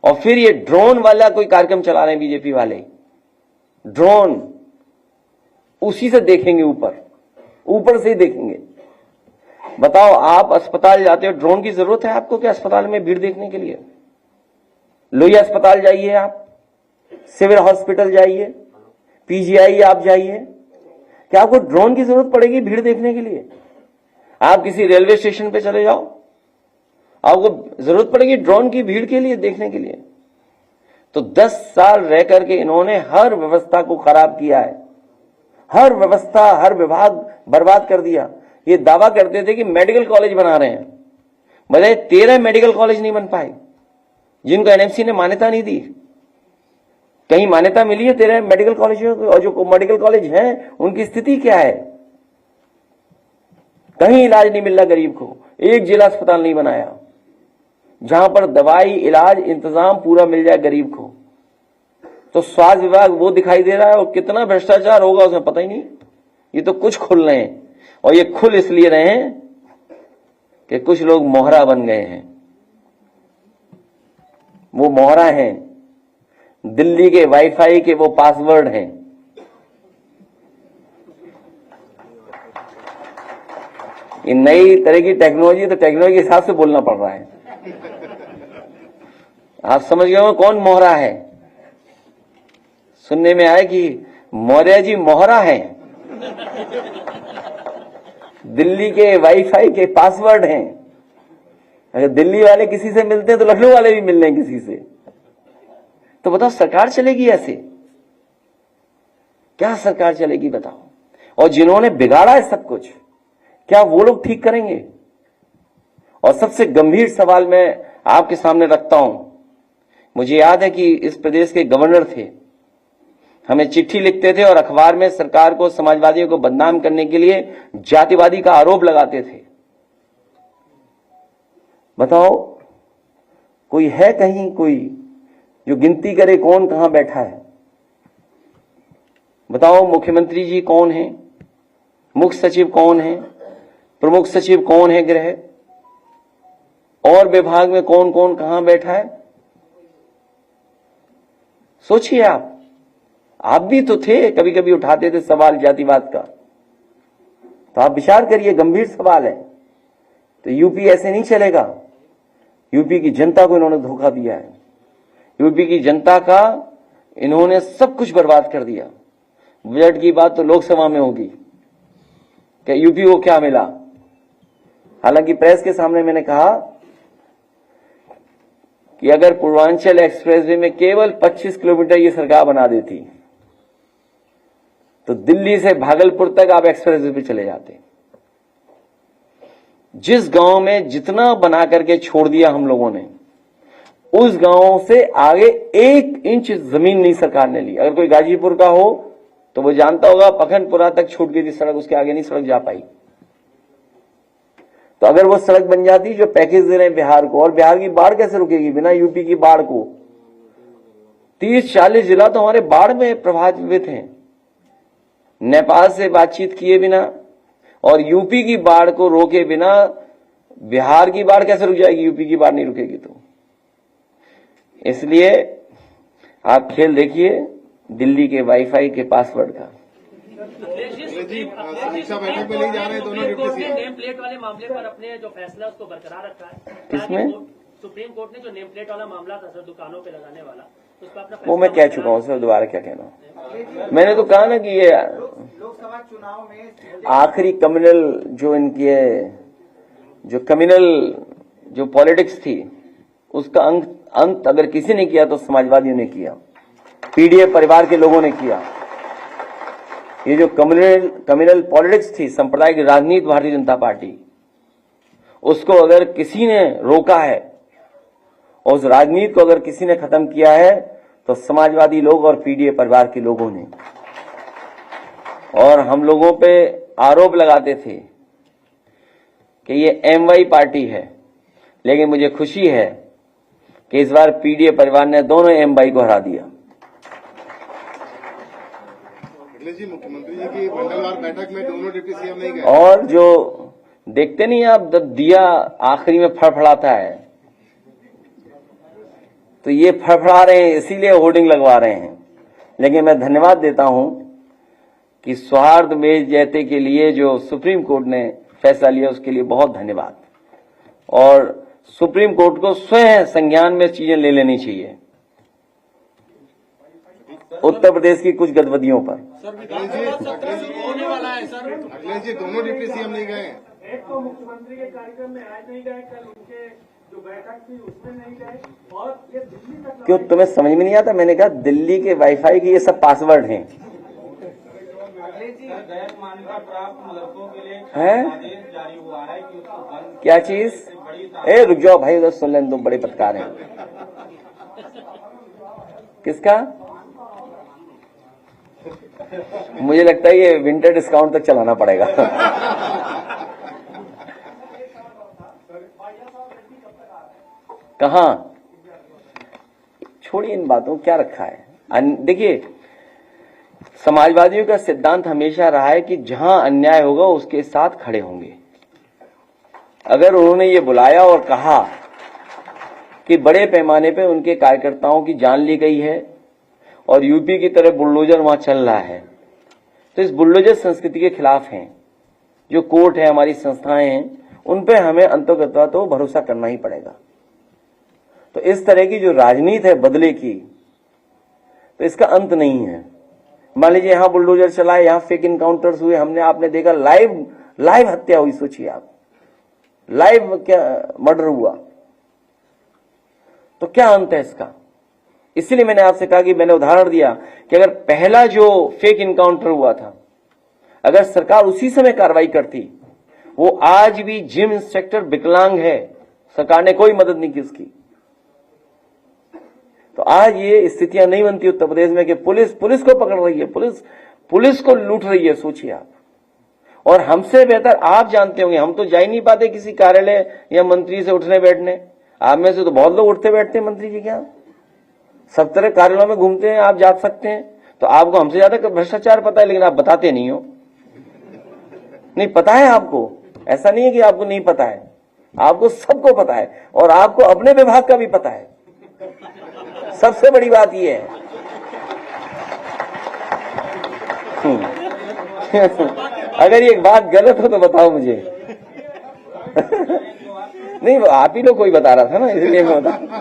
और फिर ये ड्रोन वाला कोई कार्यक्रम चला रहे हैं बीजेपी वाले, ड्रोन उसी से देखेंगे, ऊपर से ही देखेंगे। बताओ, आप अस्पताल जाते हो, ड्रोन की जरूरत है आपको कि अस्पताल में भीड़ देखने के लिए? लोहिया अस्पताल जाइए, आप सिविल हॉस्पिटल जाइए, पीजीआई आप जाइए, क्या आपको ड्रोन की जरूरत पड़ेगी भीड़ देखने के लिए? आप किसी रेलवे स्टेशन पे चले जाओ, आपको जरूरत पड़ेगी ड्रोन की भीड़ के लिए, देखने के लिए? तो 10 साल रह करके इन्होंने हर व्यवस्था को खराब किया है, हर व्यवस्था, हर विभाग बर्बाद कर दिया। ये दावा करते थे कि मेडिकल कॉलेज बना रहे हैं, बताइए 13 मेडिकल कॉलेज नहीं बन पाए, जिनको एनएमसी ने मान्यता नहीं दी। कहीं मान्यता मिली है 13 मेडिकल कॉलेजों को? और जो मेडिकल कॉलेज हैं उनकी स्थिति क्या है? कहीं इलाज नहीं मिल रहा गरीब को, एक जिला अस्पताल नहीं बनाया जहां पर दवाई, इलाज, इंतजाम पूरा मिल जाए गरीब को। तो स्वास्थ्य विभाग वो दिखाई दे रहा है, और कितना भ्रष्टाचार होगा उसमें पता ही नहीं। ये तो कुछ खुल रहे हैं, और ये खुल इसलिए रहे हैं कि कुछ लोग मोहरा बन गए हैं। वो मोहरा हैं, दिल्ली के वाईफाई के वो पासवर्ड हैं। ये नई तरह की टेक्नोलॉजी, तो टेक्नोलॉजी के हिसाब से बोलना पड़ रहा है। आप समझ गए हो कौन मोहरा है? सुनने में आया कि मौर्य जी मोहरा हैं, दिल्ली के वाईफाई के पासवर्ड हैं। अगर दिल्ली वाले किसी से मिलते हैं तो लखनऊ वाले भी मिल रहे हैं किसी से। तो बताओ, सरकार चलेगी ऐसे? क्या सरकार चलेगी बताओ? और जिन्होंने बिगाड़ा है सब कुछ, क्या वो लोग ठीक करेंगे? और सबसे गंभीर सवाल मैं आपके सामने रखता हूं। मुझे याद है कि इस प्रदेश के गवर्नर थे, हमें चिट्ठी लिखते थे और अखबार में सरकार को, समाजवादियों को बदनाम करने के लिए जातिवादी का आरोप लगाते थे। बताओ, कोई है कहीं कोई जो गिनती करे कौन कहां बैठा है? बताओ, मुख्यमंत्री जी कौन है, मुख्य सचिव कौन है, प्रमुख सचिव कौन है गृह, और विभाग में कौन कौन कहां बैठा है? सोचिए आप भी तो थे, कभी कभी उठाते थे सवाल जातिवाद का। तो आप विचार करिए, गंभीर सवाल है। तो यूपी ऐसे नहीं चलेगा। यूपी की जनता को इन्होंने धोखा दिया है। यूपी की जनता का इन्होंने सब कुछ बर्बाद कर दिया। बजट की बात तो लोकसभा में होगी कि यूपी को क्या मिला। हालांकि प्रेस के सामने मैंने कहा कि अगर पूर्वांचल एक्सप्रेसवे में केवल 25 किलोमीटर ये सरकार बना देती तो दिल्ली से भागलपुर तक आप एक्सप्रेसवे पे चले जाते। जिस गांव में जितना बना करके छोड़ दिया हम लोगों ने, उस गांव से आगे 1 इंच जमीन नहीं सरकार ने ली। अगर कोई गाजीपुर का हो तो वो जानता होगा, पखनपुरा तक छूट गई थी सड़क, उसके आगे नहीं सड़क जा पाई। तो अगर वो सड़क बन जाती जो पैकेज दे रहे हैं बिहार को, और बिहार की बाढ़ कैसे रुकेगी बिना यूपी की बाढ़ को? 30-40 जिला तो हमारे बाढ़ में प्रभावित हैं, नेपाल से बातचीत किए बिना और यूपी की बाढ़ को रोके बिना बिहार की बाढ़ कैसे रुक जाएगी? यूपी की बाढ़ नहीं रुकेगी। तो इसलिए आप खेल देखिए दिल्ली के वाईफाई के पासवर्ड का। समीक्षा बैठक में नहीं जा रहे दोनों डिप्टी सीएम। नेम प्लेट वाले मामले पर अपने जो फैसला उसको बरकरार रखा है। किसमें? सुप्रीम कोर्ट ने जो नेम प्लेट वाला मामला था सर, दुकानों पे लगाने वाला, उस पर अपना वो मैं कह चुका हूं सर, दोबारा क्या कहना। मैंने तो कहा ना कि ये लोकसभा चुनाव में आखिरी कम्युनल जो इनकी जो कम्युनल जो पॉलिटिक्स थी उसका अंत अगर किसी ने किया तो समाजवादियों ने किया, पीडीए परिवार के लोगों ने किया। ये जो कम्युनल पॉलिटिक्स थी, सांप्रदायिक राजनीति भारतीय जनता पार्टी, उसको अगर किसी ने रोका है और उस राजनीति को अगर किसी ने खत्म किया है तो समाजवादी लोग और पीडीए परिवार के लोगों ने। और हम लोगों पे आरोप लगाते थे कि ये एमवाई पार्टी है, लेकिन मुझे खुशी है कि इस बार पीडीए परिवार ने दोनों एमवाई को हरा दिया। जी, मुख्यमंत्री जी की मंगलवार बैठक में दोनों डिप्टी सीएम नहीं गए। और जो देखते नहीं आप, जब दिया आखिरी में फड़फड़ाता है तो ये फड़फड़ा रहे हैं, इसीलिए होर्डिंग लगवा रहे हैं। लेकिन मैं धन्यवाद देता हूं कि सौहार्द में जयते के लिए जो सुप्रीम कोर्ट ने फैसला लिया उसके लिए बहुत धन्यवाद। और सुप्रीम कोर्ट को स्वयं संज्ञान में चीजें ले लेनी चाहिए उत्तर प्रदेश की कुछ गतिविधियों पर। होने वाला है सर। अखिलेश जी दोनों डिप्टी सीएम नहीं गए। एक तो मुख्यमंत्री के कार्यक्रम में आज नहीं गए, कल उनके जो बैठक थी उसमें नहीं गए, और ये दिल्ली तक क्यों तुम्हें समझ में नहीं आता? मैंने कहा दिल्ली के वाईफाई के ये सब पासवर्ड हैं। गैर मान्यता प्राप्त लड़कों के लिए हैं? आदेश जारी हुआ है कि उसको बंद क्या चीज? ए रुक जाओ भाई, उधर सुन लें, तुम बड़े पत्रकार हैं। किसका? मुझे लगता है ये विंटर डिस्काउंट तक चलाना पड़ेगा। कहां? छोड़िए इन बातों, क्या रखा है। देखिए, समाजवादियों का सिद्धांत हमेशा रहा है कि जहां अन्याय होगा उसके साथ खड़े होंगे। अगर उन्होंने ये बुलाया और कहा कि बड़े पैमाने पे उनके कार्यकर्ताओं की जान ली गई है और यूपी की तरह बुलडोजर वहां चल रहा है, तो इस बुलडोजर संस्कृति के खिलाफ हैं। जो कोर्ट है, हमारी संस्थाएं हैं, उन पे हमें अंततः तो भरोसा करना ही पड़ेगा। तो इस तरह की जो राजनीति है बदले की, तो इसका अंत नहीं है। मान लीजिए यहां बुलडोजर चला है, यहां फेक इनकाउंटर्स हुए, हमने आपने देखा लाइव हत्या हुई, सोचिए आप, लाइव क्या मर्डर हुआ, तो क्या अंत है इसका? इसीलिए मैंने आपसे कहा कि मैंने उदाहरण दिया कि अगर पहला जो फेक इनकाउंटर हुआ था, अगर सरकार उसी समय कार्रवाई करती, वो आज भी जिम इंस्पेक्टर विकलांग है, सरकार ने कोई मदद नहीं की उसकी। तो आज ये स्थितियां नहीं बनती उत्तर प्रदेश में कि पुलिस को पकड़ रही है, पुलिस को लूट रही है, सोचिए आप। और हमसे बेहतर आप जानते होंगे, हम तो जा ही नहीं पाते किसी कार्यालय या मंत्री से उठने बैठने। आप में से तो बहुत लोग उठते बैठते हैं मंत्री जी के यहाँ, सब तरह कार्यालयों में घूमते हैं, आप जा सकते हैं। तो आपको हमसे ज्यादा भ्रष्टाचार पता है, लेकिन आप बताते नहीं हो। नहीं पता है आपको, ऐसा नहीं है कि आपको नहीं पता है, आपको सबको पता है, और आपको अपने विभाग का भी पता है। सबसे बड़ी बात यह है। अगर ये बात गलत हो तो बताओ मुझे। नहीं, आप ही लोग कोई बता रहा था ना, इसलिए मैं बता।